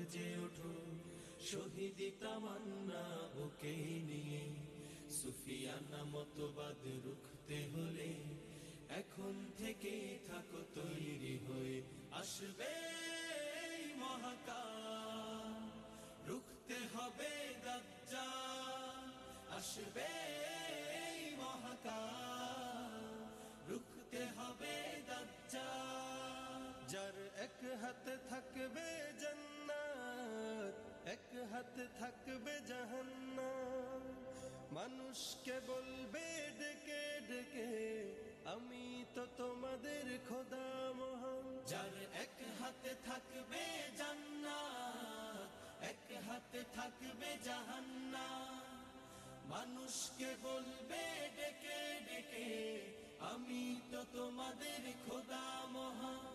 গর্জে ওঠো শহীদি তামান্না বুকে নিয়ে। সুফিয়ানা মতবাদ রুখতে হলে এখন থেকে থাকো তৈরি হয়ে। আসবে এই মহাকাল, রুখতে হবে দাজ্জাল। আসবে এই মহাকাল, রুখতে হবে দাজ্জাল। যার এক হাতে থাকবে জান্নাত, এক হাতে থাকবে জাহান্নাম। মানুষকে বলবে ডেকে ডেকে, আমি তো তোমাদের খোদা মহান। যার এক হাতে থাকবে জান্নাত, এক হাতে থাকবে জাহান্নাম। মানুষকে বলবে ডেকে ডেকে, আমি তো তোমাদের খোদা মহান।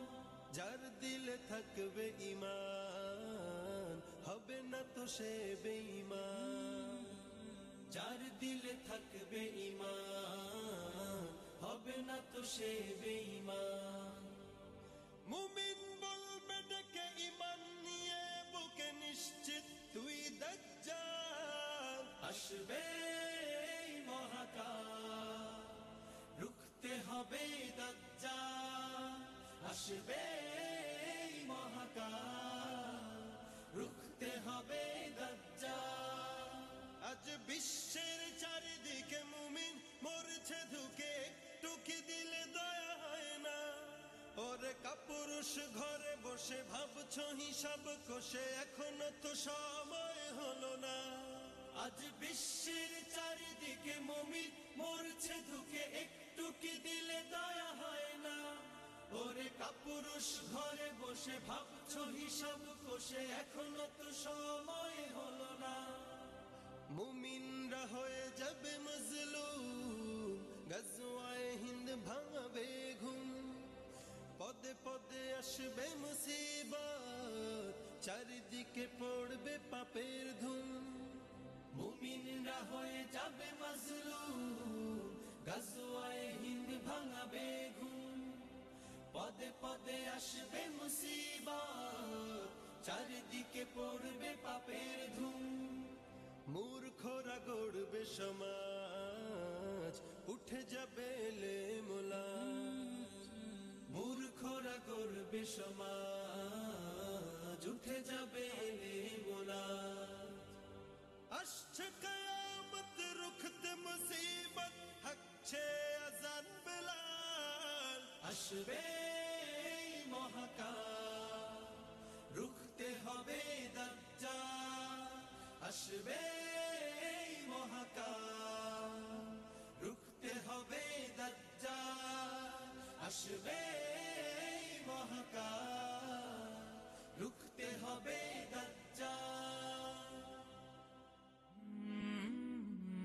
যার দিলে থাকবে ঈমান, হবে না তো সে বেঈমান। যার দিলে থাকবে ঈমান, হবে না তো সে বেঈমান। মুমিন বলবে ডেকে ঈমান নিয়ে, বুকে নিশ্চিত তুই দাজ্জাল। আসবে এই মহাকাল, রুখতে হবে দাজ্জাল। আসবে এই মহাকাল, রুখতে হবে দাজ্জাল। আজ বিশ্বের চারিদিকে মুমিন মরছে ধুকে, একটু কি দিলে দয়া হয় না? ওরে কাপুরুষ ঘরে বসে ভাবছো হিসাব কষে, এখনো তো সময় হলো না। আজ বিশ্বের চারিদিকে মুমিন মরছে ধুকে, একটু কি দিলে দয়া হয় না? ওরে কাপুরুষ ঘরে বসে ভাবছো হিসাব কষে, এখনো তো সময় হলো না। মুমিনরা হয়ে যাবে মজলুম, গজওয়ায়ে হিন্দ ভাঙবে ঘুম। পদে পদে আসবে মুসিবত, চারিদিকে পড়বে পাপের ধুম। মুমিনরা হয়ে যাবে মজলুম, গজওয়ায়ে হিন্দ ভাঙাবে ঘুম। পদে পদে আসবে মুসিবত, চারিদিকে পড়বে পাপের ধুম। মূর্খরা গড়বে সমাজ, উঠে যাবে লেমোলাজ। মূর্খরা গড়বে সমাজ, উঠে যাবে লেমোলাজ। আসছে কিয়ামত, রুখতে মুসিবত, হাঁকছে আযান বেলাল। আসবে এই মহাকাল, রুখতে হবে দাজ্জাল। আসবে এই মহাকাল, রুখতে হবে দাজ্জাল। আসবে এই মহাকাল।